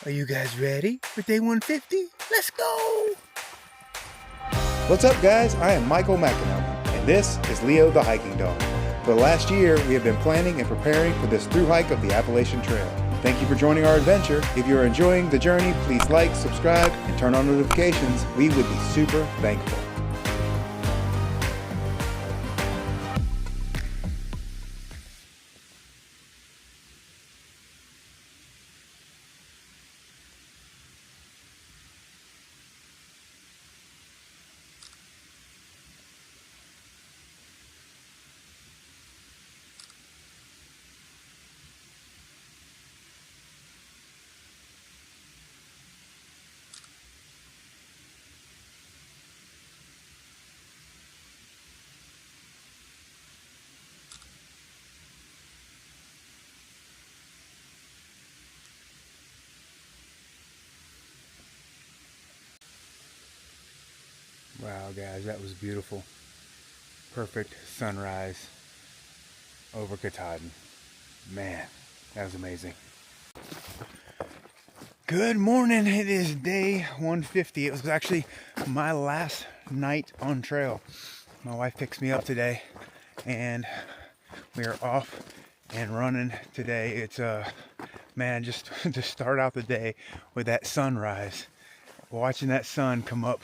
Are you guys ready for day 150? Let's go! What's up, guys? I am Michael McInerney, and this is Leo the Hiking Dog. For the last year, we have been planning and preparing for this through hike of the Appalachian Trail. Thank you for joining our adventure. If you're enjoying the journey, please like, subscribe, and turn on notifications. We would be super thankful. Wow, guys, that was beautiful. Perfect sunrise over Katahdin. Man, that was amazing. Good morning. It is day 150. It was actually my last night on trail. My wife picks me up today, and we are off and running today. It's man, just to start out the day with that sunrise, watching that sun come up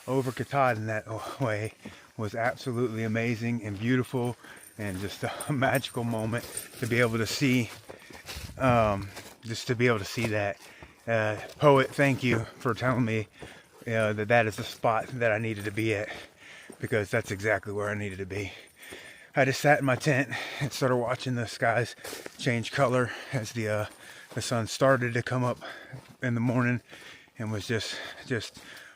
over Katahdin that way was absolutely amazing and beautiful, and just a magical moment to be able to see, just to be able to see that. Poet, thank you for telling me that is the spot that I needed to be at, because that's exactly where I needed to be. I just sat in my tent and started watching the skies change color as the sun started to come up in the morning, and was just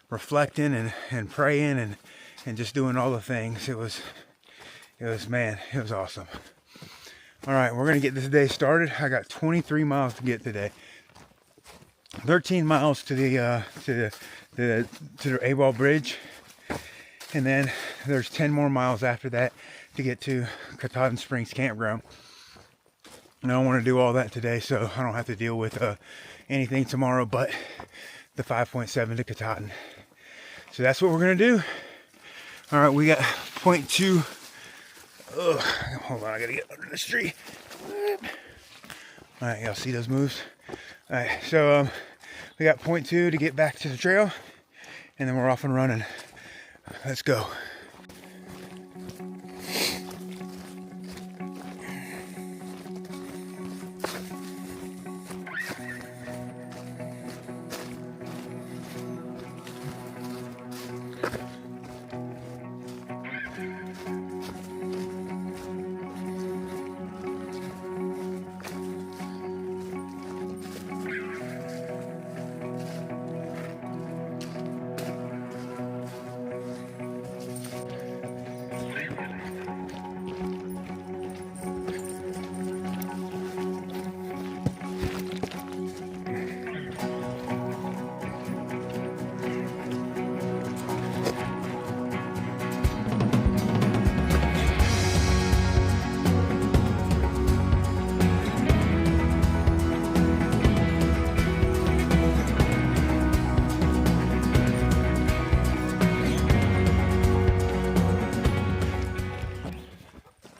reflecting and praying and just doing all the things. It was man, it was awesome. All right, we're gonna get this day started. I got 23 miles to get today. 13 miles to the Abol bridge, and then there's 10 more miles after that to get to Katahdin Springs campground. And I don't want to do all that today, so I don't have to deal with anything tomorrow but the 5.7 to Katahdin. So that's what we're gonna do. All right, we got 0.2. Hold on, I gotta get under this tree. All right, y'all see those moves? All right, so we got 0.2 to get back to the trail, and then we're off and running. Let's go.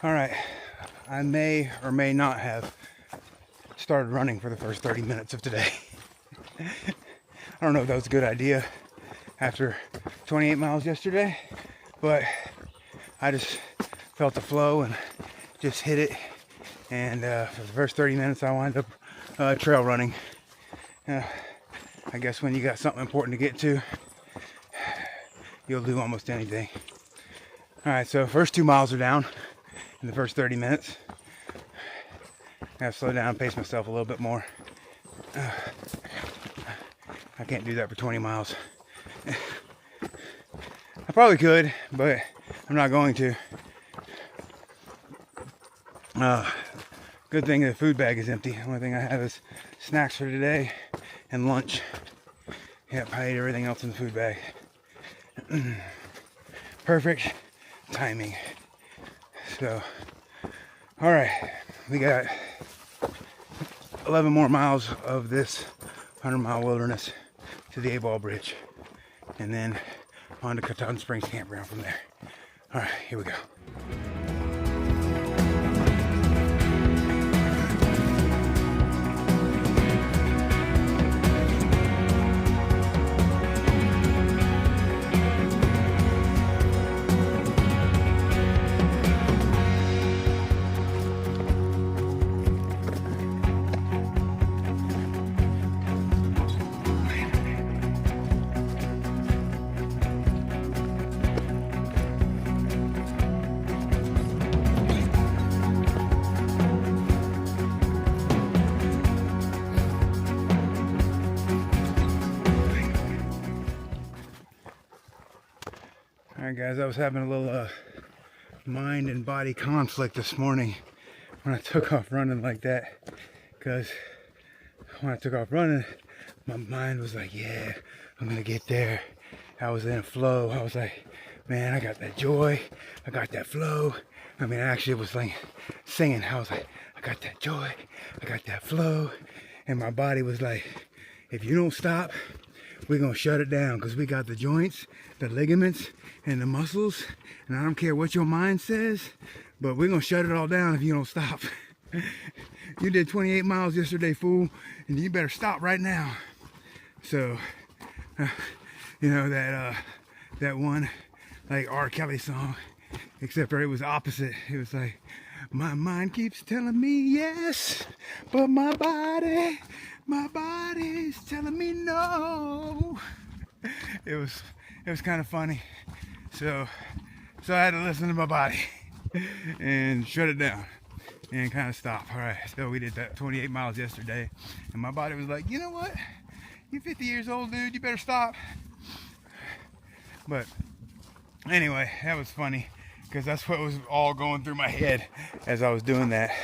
All right, I may or may not have started running for the first 30 minutes of today. I don't know if that was a good idea after 28 miles yesterday, but I just felt the flow and just hit it. And for the first 30 minutes, I wound up trail running. I guess when you got something important to get to, you'll do almost anything. All right, so first 2 miles are down in the first 30 minutes. I gotta slow down and pace myself a little bit more. I can't do that for 20 miles. I probably could, but I'm not going to. Good thing the food bag is empty. The only thing I have is snacks for today and lunch. Yep, I ate everything else in the food bag. Perfect timing. So, all right, we got 11 more miles of this 100-mile wilderness to the Abol Bridge, and then on to Katahdin Springs Campground from there. All right, here we go. Alright guys, I was having a little mind and body conflict this morning when I took off running like that, because when I took off running, my mind was like, yeah, I'm gonna get there. I was in a flow. I was like, man, I got that joy, I got that flow. I mean, I actually was like singing. I was like, I got that joy, I got that flow. And my body was like, if you don't stop, we're gonna shut it down, because we got the joints, the ligaments, and the muscles, and I don't care what your mind says, but we're gonna shut it all down if you don't stop. You did 28 miles yesterday, fool, and you better stop right now. So, you know, that one, like, R. Kelly song, except for it was opposite. It was like, my mind keeps telling me yes, but my body's telling me no. It was kind of funny. So I had to listen to my body and shut it down and kind of stop. All right, so we did that 28 miles yesterday, and my body was like, you know what? You're 50 years old, dude. You better stop. But anyway, that was funny, because that's what was all going through my head as I was doing that.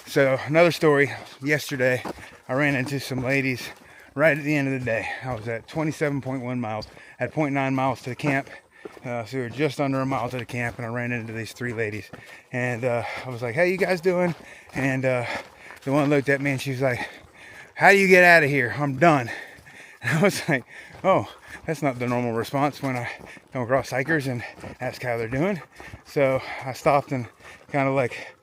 So another story, yesterday I ran into some ladies right at the end of the day. I was at 27.1 miles, at 0.9 miles to the camp. So we were just under a mile to the camp, and I ran into these three ladies. And I was like, how you guys doing? And the one looked at me and she was like, how do you get out of here? I'm done. And I was like, oh, that's not the normal response when I come across hikers and ask how they're doing. So I stopped and kind of like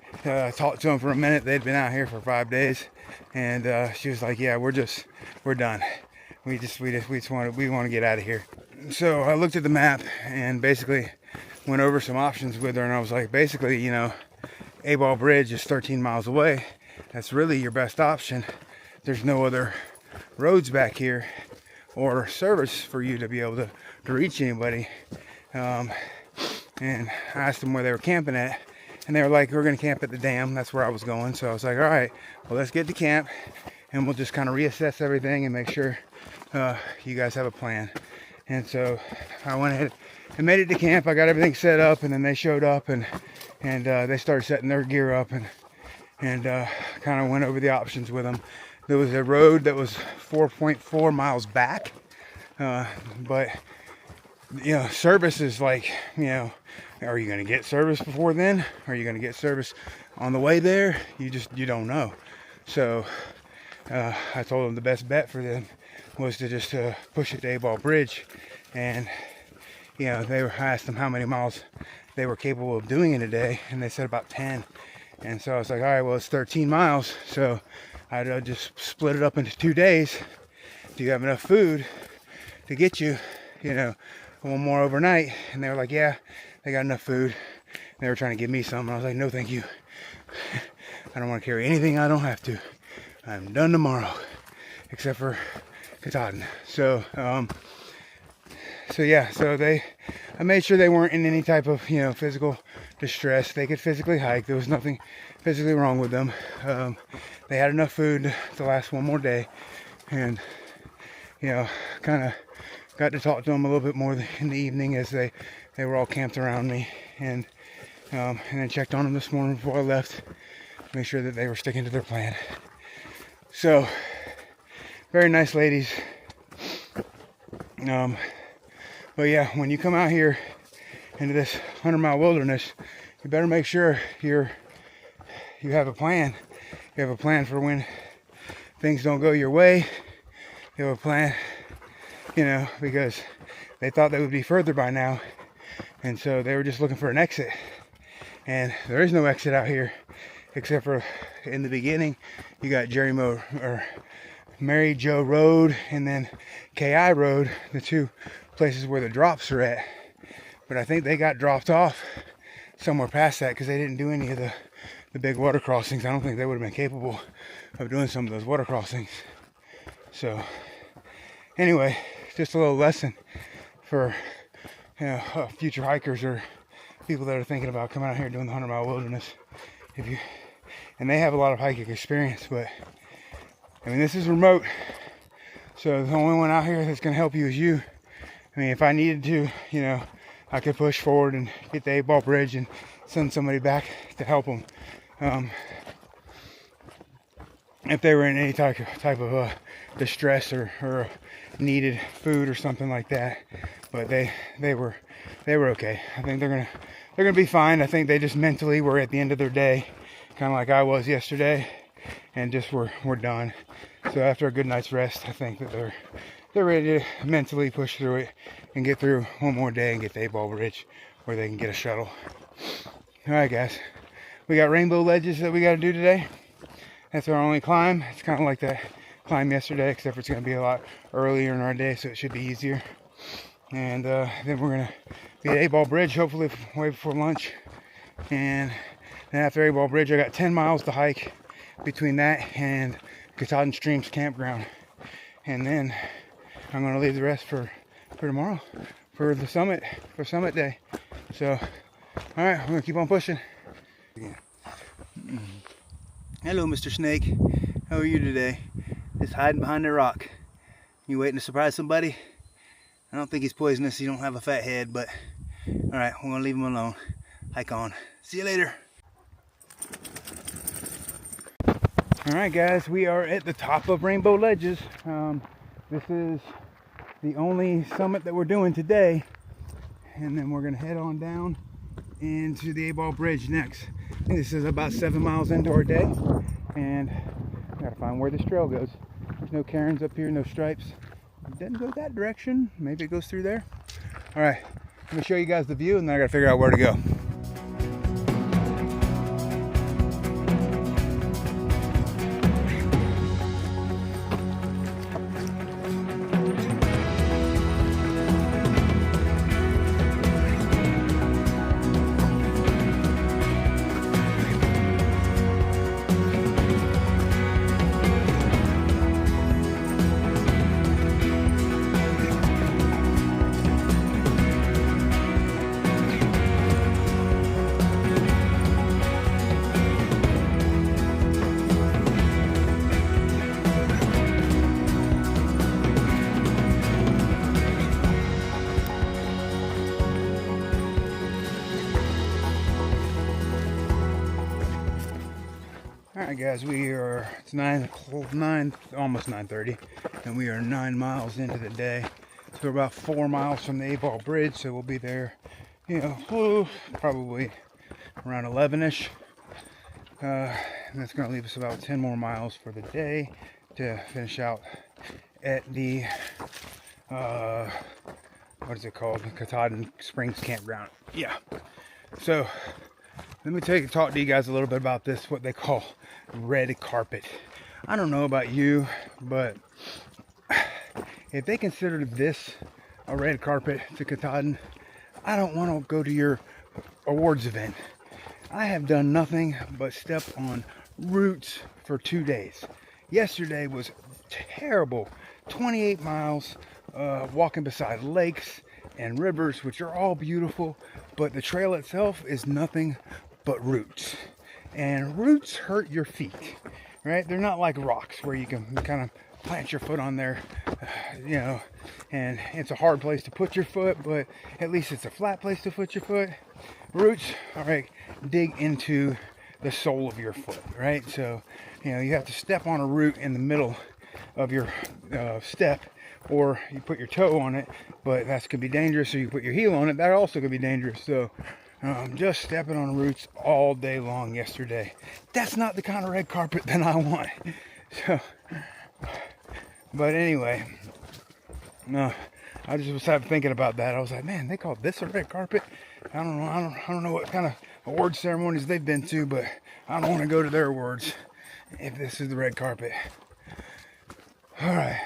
talked to them for a minute. They'd been out here for 5 days, and she was like, yeah, we're done. We want to get out of here. So I looked at the map and basically went over some options with her, and I was like, basically, you know, Abol Bridge is 13 miles away. That's really your best option. There's no other roads back here or service for you to be able to reach anybody. And I asked them where they were camping at, and they were like, we're going to camp at the dam. That's where I was going. So I was like, all right, well, let's get to camp, and we'll just kind of reassess everything and make sure you guys have a plan. And so I went ahead and made it to camp. I got everything set up, and then they showed up, and they started setting their gear up, and kind of went over the options with them. There was a road that was 4.4 miles back, but you know, service is like, you know, are you going to get service before then? Are you going to get service on the way there? You don't know. So I told them the best bet for them was to just push it to Abol Bridge, and you know, I asked them how many miles they were capable of doing in a day, and they said about 10. And so I was like, all right, well, it's 13 miles, so I'd just split it up into 2 days. Do you have enough food to get you, you know, one more overnight? And they were like, yeah, they got enough food. And they were trying to give me some, and I was like, no, thank you. I don't want to carry anything I don't have to. I'm done tomorrow, except for Katahdin. So yeah, I made sure they weren't in any type of, you know, physical distress. They could physically hike. There was nothing physically wrong with them. They had enough food to last one more day, and you know, kind of got to talk to them a little bit more in the evening as they were all camped around me, and then checked on them this morning before I left, make sure that they were sticking to their plan. So very nice ladies. But yeah, when you come out here into this 100-mile wilderness, you better make sure you have a plan. You have a plan for when things don't go your way, they were planning, you know, because they thought they would be further by now. And so they were just looking for an exit. And there is no exit out here, except for in the beginning, you got Mary Jo Road and then KI Road, the two places where the drops are at. But I think they got dropped off somewhere past that because they didn't do any of the big water crossings. I don't think they would have been capable of doing some of those water crossings. So anyway, just a little lesson for, you know, future hikers or people that are thinking about coming out here doing the 100-mile wilderness. And they have a lot of hiking experience, but I mean, this is remote, so the only one out here that's going to help you is you. I mean, if I needed to, you know, I could push forward and get the Abol bridge and send somebody back to help them. If they were in any type of distress or needed food or something like that, but they were okay. I think they're gonna be fine. I think they just mentally were at the end of their day, kind of like I was yesterday, and just we're done. So after a good night's rest, I think that they're ready to mentally push through it and get through one more day and get the Abol bridge where they can get a shuttle. All right, guys, we got rainbow ledges that we got to do today. That's our only climb. It's kind of like that climb yesterday, except for it's going to be a lot earlier in our day, so it should be easier. And then we're going to be at Abol bridge, hopefully way before lunch. And then after Abol bridge, I got 10 miles to hike between that and Katahdin Streams campground. And then I'm going to leave the rest for tomorrow, for the summit, for summit day. So, all right, we're going to keep on pushing. Hello, Mr. Snake. How are you today? Just hiding behind a rock. You waiting to surprise somebody? I don't think he's poisonous. You don't have a fat head, but all right, we're going to leave him alone. Hike on. See you later. All right, guys, we are at the top of Rainbow Ledges. This is the only summit that we're doing today, and then we're gonna head on down into the Abol bridge next. This is about 7 miles into our day, and I gotta find where this trail goes. There's no cairns up here, no stripes. It doesn't go that direction. Maybe it goes through there. All right, let me show you guys the view, and then I gotta figure out where to go. Alright guys, it's almost 9:30, and we are 9 miles into the day. So we're about 4 miles from the Abol bridge, so we'll be there, you know, probably around 11ish. And that's going to leave us about 10 more miles for the day to finish out at the, what is it called? The Katahdin Springs Campground. Yeah. So let me talk to you guys a little bit about this, what they call red carpet. I don't know about you, but if they consider this a red carpet to Katahdin, I don't want to go to your awards event. I have done nothing but step on roots for 2 days. Yesterday was terrible. 28 miles walking beside lakes and rivers, which are all beautiful, but the trail itself is nothing but roots. And roots hurt your feet, right? They're not like rocks where you can kind of plant your foot on there, you know, and it's a hard place to put your foot, but at least it's a flat place to put your foot. Roots, all right, dig into the sole of your foot, right? So, you know, you have to step on a root in the middle of your step, or you put your toe on it, but that's could be dangerous. So you put your heel on it, that also could be dangerous. So just stepping on roots all day long yesterday. That's not the kind of red carpet that I want. So But anyway, no, I just was thinking about that. I was like, man, they call this a red carpet. I don't know. I don't know what kind of award ceremonies they've been to, but I don't want to go to their awards if this is the red carpet. All right.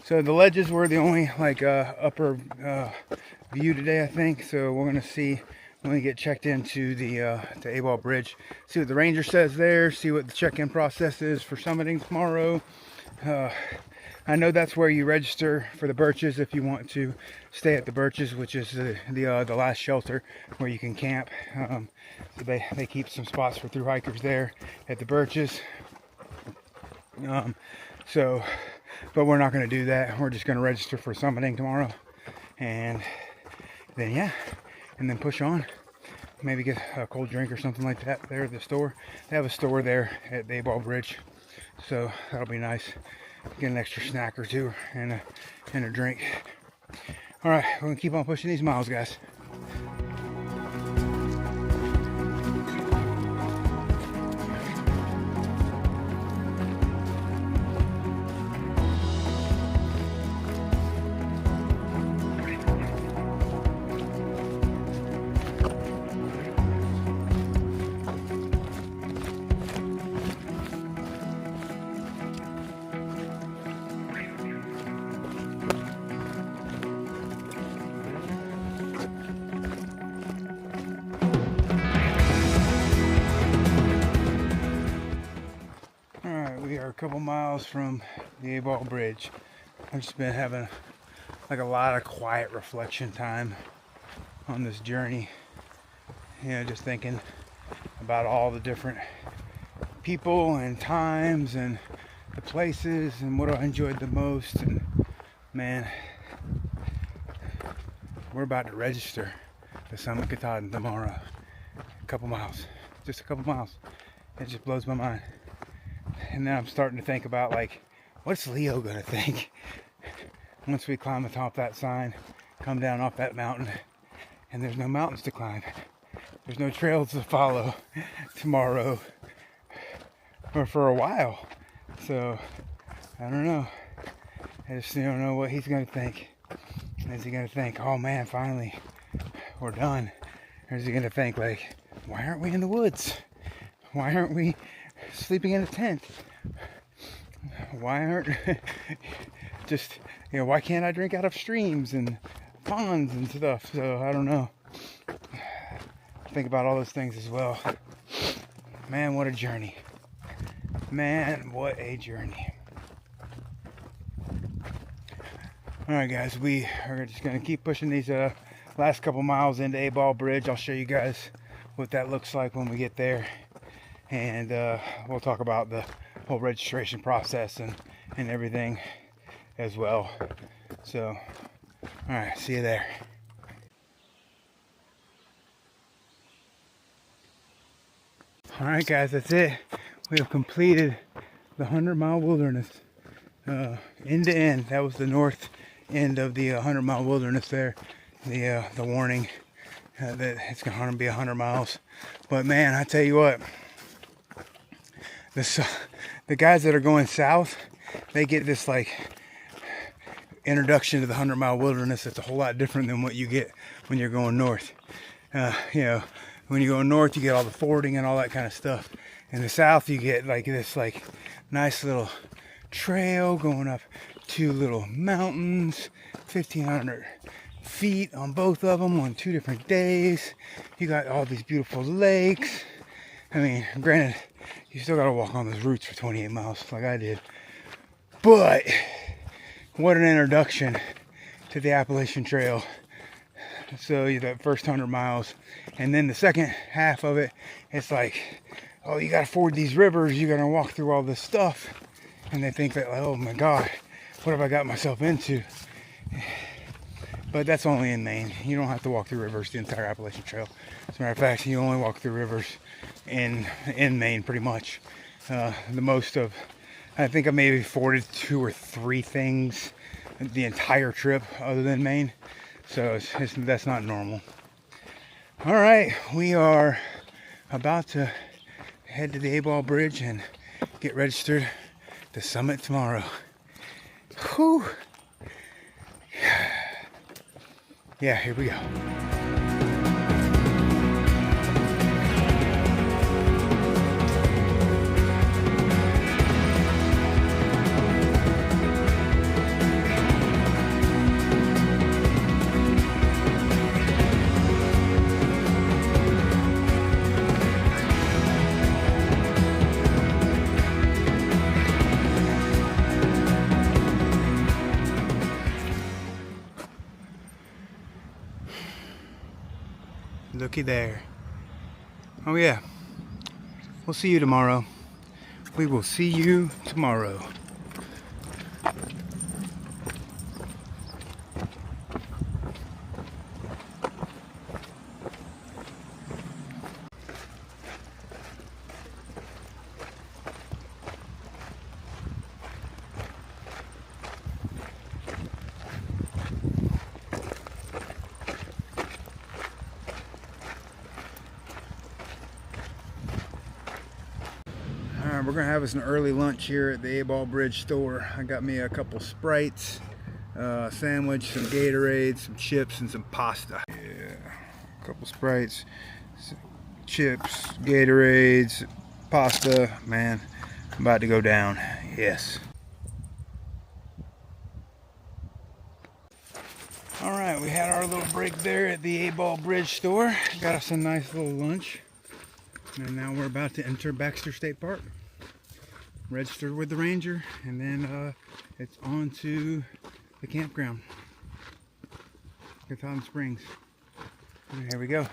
So the ledges were the only like upper view today, I think. So we're gonna see when we get checked into the Abol Bridge. See what the ranger says there. See what the check-in process is for summiting tomorrow. I know that's where you register for the birches if you want to stay at the birches, which is the last shelter where you can camp. So they keep some spots for through hikers there at the birches. But we're not going to do that. We're just going to register for summiting tomorrow, and then and then push on. Maybe get a cold drink or something like that there at the store. They have a store there at the Abol Bridge, so that'll be nice. Get an extra snack or two and a drink. All right, we're gonna keep on pushing these miles, guys. A couple miles from the Abol Bridge. I've just been having like a lot of quiet reflection time on this journey. You know, just thinking about all the different people and times and the places and what I enjoyed the most. And man, we're about to register the summit Katahdin tomorrow. A couple miles, just a couple miles. It just blows my mind. And then I'm starting to think about, like, what's Leo gonna think once we climb atop that sign, come down off that mountain, and there's no mountains to climb, there's no trails to follow tomorrow or for a while. So I don't know. I just don't know what he's gonna think. Is he gonna think, oh man, finally we're done? Or is he gonna think, like, why aren't we in the woods? Why aren't we sleeping in a tent? Why aren't just, you know, why can't I drink out of streams and ponds and stuff? So I don't know. Think about all those things as well. Man, what a journey. Man, what a journey. Alright guys, we are just going to keep pushing these last couple miles into Abol Bridge. I'll show you guys what that looks like when we get there. And we'll talk about the whole registration process and everything as well. So, alright, see you there. Alright guys, that's it. We have completed the 100-mile wilderness end to end. That was the north end of the 100-mile wilderness there. The warning that it's going to be 100 miles. But man, I tell you what, the guys that are going south, they get this like introduction to the 100-mile wilderness that's a whole lot different than what you get when you're going north. You know, when you go north, you get all the fording and all that kind of stuff. In the south, you get like this like nice little trail going up two little mountains, 1,500 feet on both of them on 2 different days. You got all these beautiful lakes. I mean, granted, you still gotta walk on those routes for 28 miles like I did. But what an introduction to the Appalachian Trail. So that first 100 miles, and then the second half of it, it's like, oh, you gotta ford these rivers, you gotta walk through all this stuff. And they think that, like, oh my God, what have I got myself into? But that's only in Maine. You don't have to walk through rivers the entire Appalachian Trail. As a matter of fact, you only walk through rivers in Maine pretty much. The most of, I think I maybe forded 2 or 3 things the entire trip other than Maine. So that's not normal. All right, we are about to head to the Abol Bridge and get registered to summit tomorrow. Whew. Yeah, here we go. Looky there. Oh yeah. We'll see you tomorrow. We will see you tomorrow. We're gonna have us an early lunch here at the Abol Bridge store. I got me a couple Sprites, a sandwich, some Gatorade, some chips, and some pasta. Yeah, a couple Sprites, chips, Gatorades, pasta. Man, I'm about to go down. Yes. All right, we had our little break there at the Abol Bridge store. Got us a nice little lunch. And now we're about to enter Baxter State Park. Registered with the ranger, and then it's on to the campground, Katahdin Springs. And here we go.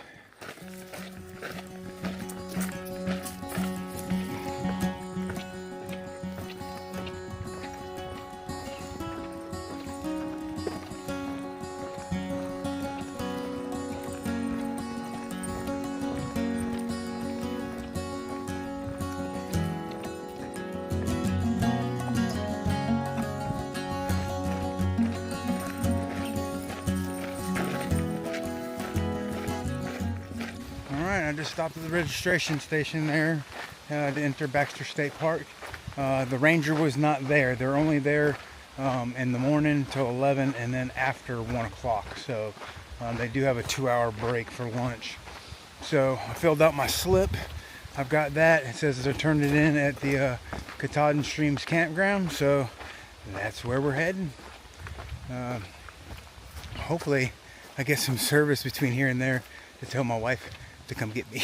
I just stopped at the registration station there to enter Baxter State Park. The ranger was not there. They're only there in the morning till 11 and then after 1 o'clock. So they do have a 2-hour break for lunch. So I filled out my slip. I've got that. It says I turned it in at the Katahdin Streams campground. So that's where we're heading. Hopefully I get some service between here and there to tell my wife to come get me.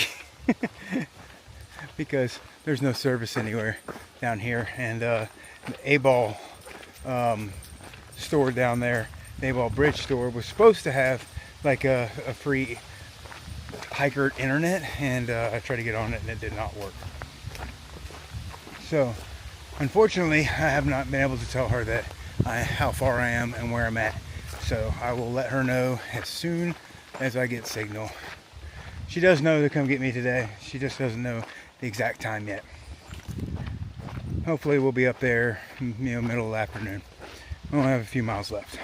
Because there's no service anywhere down here, and the Abol store down there, the Abol Bridge store, was supposed to have like a free hiker internet, and I tried to get on it and it did not work. So unfortunately I have not been able to tell her that how far I am and where I'm at. So I will let her know as soon as I get signal. She does know to come get me today. She just doesn't know the exact time yet. Hopefully we'll be up there, middle of the afternoon. We'll have a few miles left.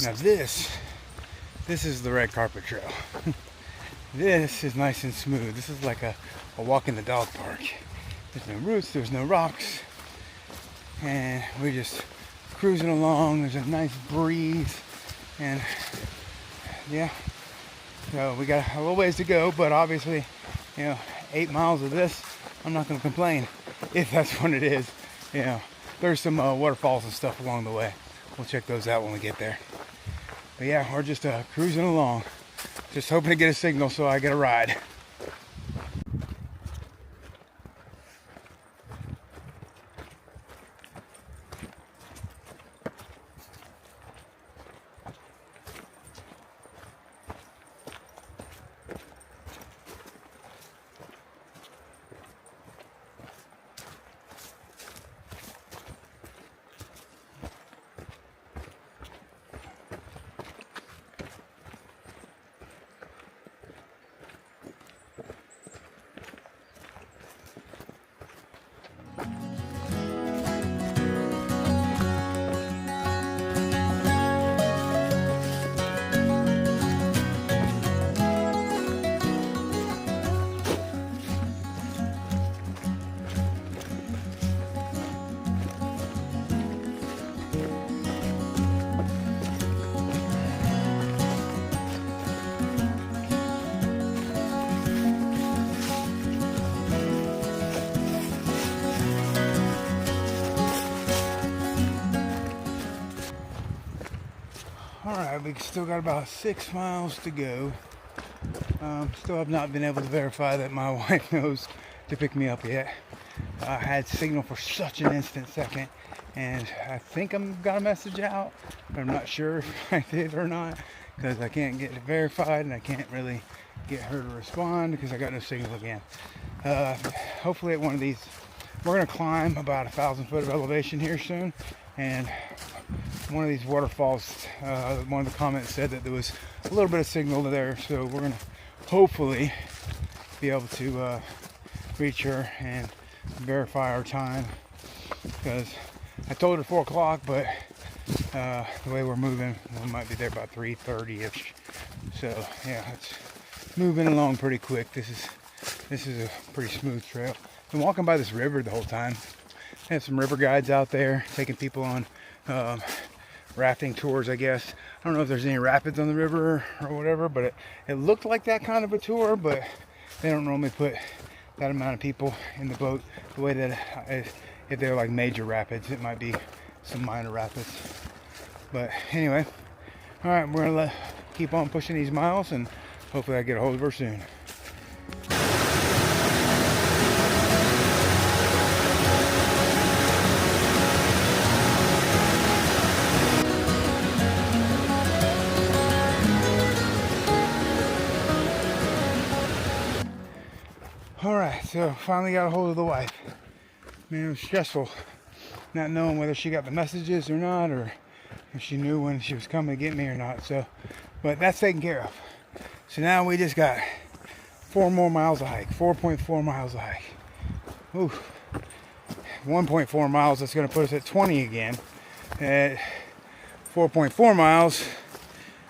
Now this is the red carpet trail. This is nice and smooth. This is like a walk in the dog park. There's no roots, there's no rocks. And we're just cruising along. There's a nice breeze. And yeah, so we got a little ways to go, but obviously, 8 miles of this, I'm not gonna complain if that's what it is. There's some waterfalls and stuff along the way. We'll check those out when we get there. But yeah, we're just cruising along. Just hoping to get a signal so I get a ride. Alright, we still got about 6 miles to go. Still have not been able to verify that my wife knows to pick me up yet. I had signal for such an instant second, and I think I got a message out, but I'm not sure if I did or not, because I can't get it verified and I can't really get her to respond because I got no signal again. Hopefully at one of these, we're going to climb about 1,000 foot of elevation here soon, and one of these waterfalls, one of the comments said that there was a little bit of signal there, so we're going to hopefully be able to reach her and verify our time, because I told her 4 o'clock, but the way we're moving, we might be there about 3:30ish. So yeah, it's moving along pretty quick. This is a pretty smooth trail. Been walking by this river the whole time. They have some river guides out there taking people on rafting tours, I guess. I don't know if there's any rapids on the river or whatever, but it looked like that kind of a tour, but they don't normally put that amount of people in the boat the way that if they're like major rapids, it might be some minor rapids. But anyway, all right, we're gonna keep on pushing these miles, and hopefully I get a hold of her soon. Alright, so finally got a hold of the wife. Man, it was stressful not knowing whether she got the messages or not, or if she knew when she was coming to get me or not. So, but that's taken care of. So now we just got 4 more miles to hike, 4.4 miles to hike. Ooh, 1.4 miles, that's going to put us at 20 again. At 4.4 miles,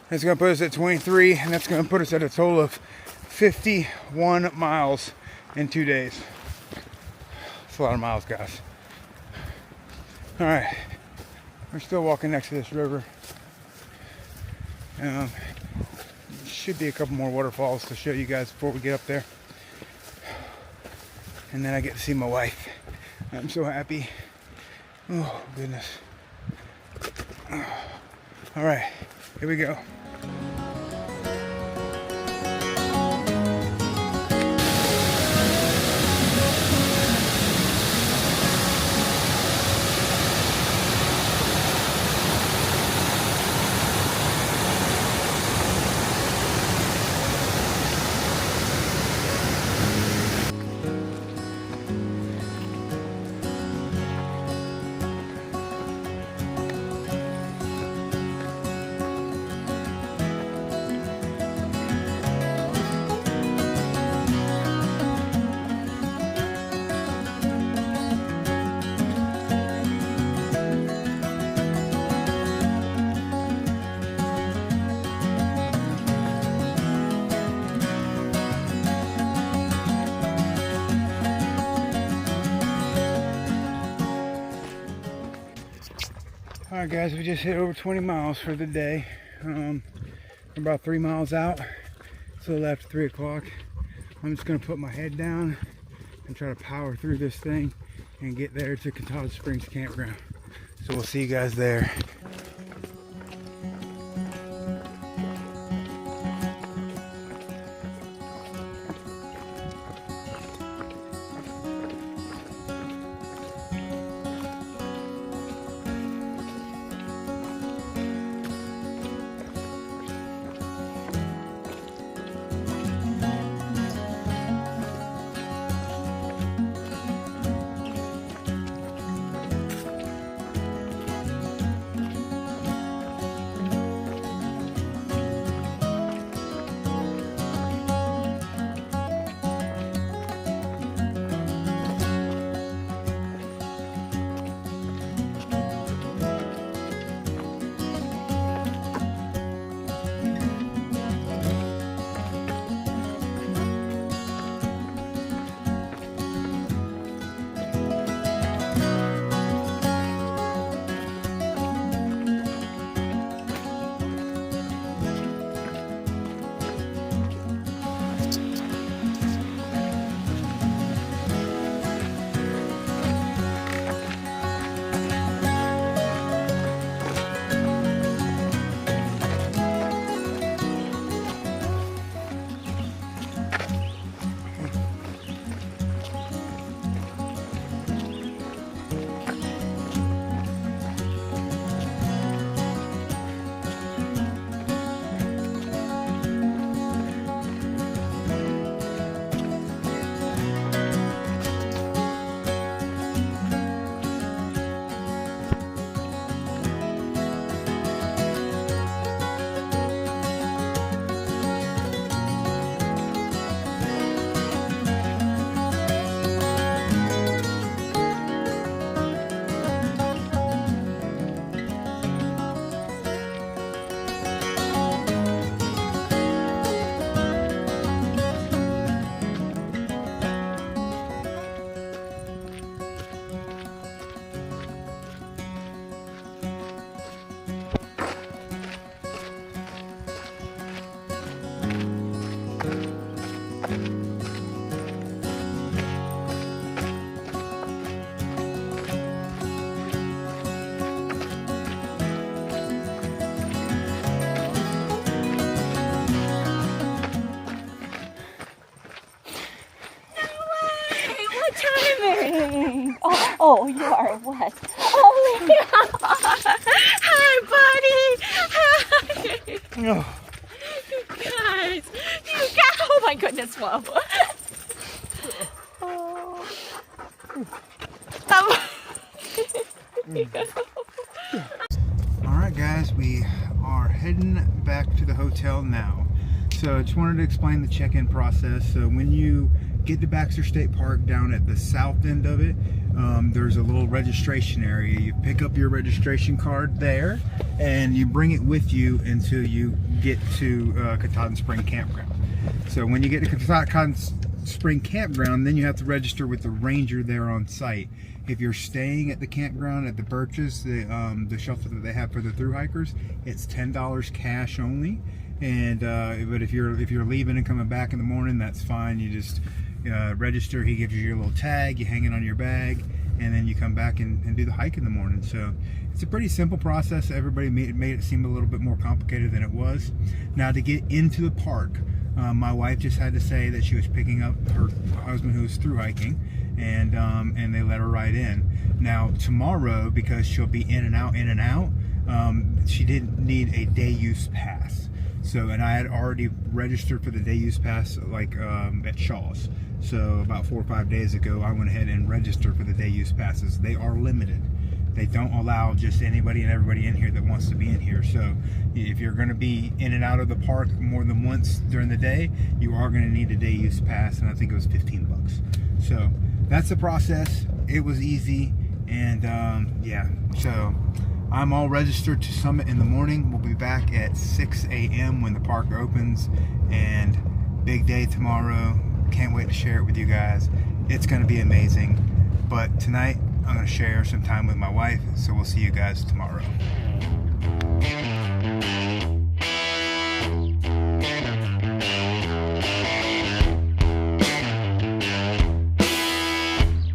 that's going to put us at 23, and that's going to put us at a total of 51 miles in 2 days. It's a lot of miles, guys. All right, we're still walking next to this river. Should be a couple more waterfalls to show you guys before we get up there, and then I get to see my wife. I'm so happy. Oh goodness. All right, here we go. Alright guys, we just hit over 20 miles for the day. We're about 3 miles out. It's a little after 3 o'clock. I'm just going to put my head down and try to power through this thing and get there to Katahdin Springs Campground. So we'll see you guys there. you are wet. Oh, yeah. Hi, buddy. Oh. You guys. Oh, my goodness, whoa. Oh. Alright guys, we are heading back to the hotel now. So I just wanted to explain the check-in process. So when you get to Baxter State Park down at the south end of it, there's a little registration area. You pick up your registration card there and you bring it with you until you get to Katahdin Spring Campground. So when you get to Katahdin Spring Campground, then you have to register with the ranger there on site. If you're staying at the campground at the Birches, the shelter that they have for the thru-hikers, it's $10 cash only. And but if you're leaving and coming back in the morning, that's fine. You just register. He gives you your little tag. You hang it on your bag, and then you come back and do the hike in the morning. So it's a pretty simple process. Everybody made it seem a little bit more complicated than it was. Now to get into the park, my wife just had to say that she was picking up her husband who was thru-hiking, and they let her ride in. Now tomorrow, because she'll be in and out, she didn't need a day use pass. So, and I had already registered for the day use pass like at Shaw's. So about 4 or 5 days ago, I went ahead and registered for the day use passes. They are limited. They don't allow just anybody and everybody in here that wants to be in here. So if you're going to be in and out of the park more than once during the day, you are going to need a day use pass, and I think it was 15 bucks. So that's the process. It was easy, and yeah, so I'm all registered to Summit in the morning. We'll be back at 6 a.m. when the park opens, and big day tomorrow. Can't wait to share it with you guys. It's going to be amazing. But tonight I'm going to share some time with my wife, so we'll see you guys tomorrow.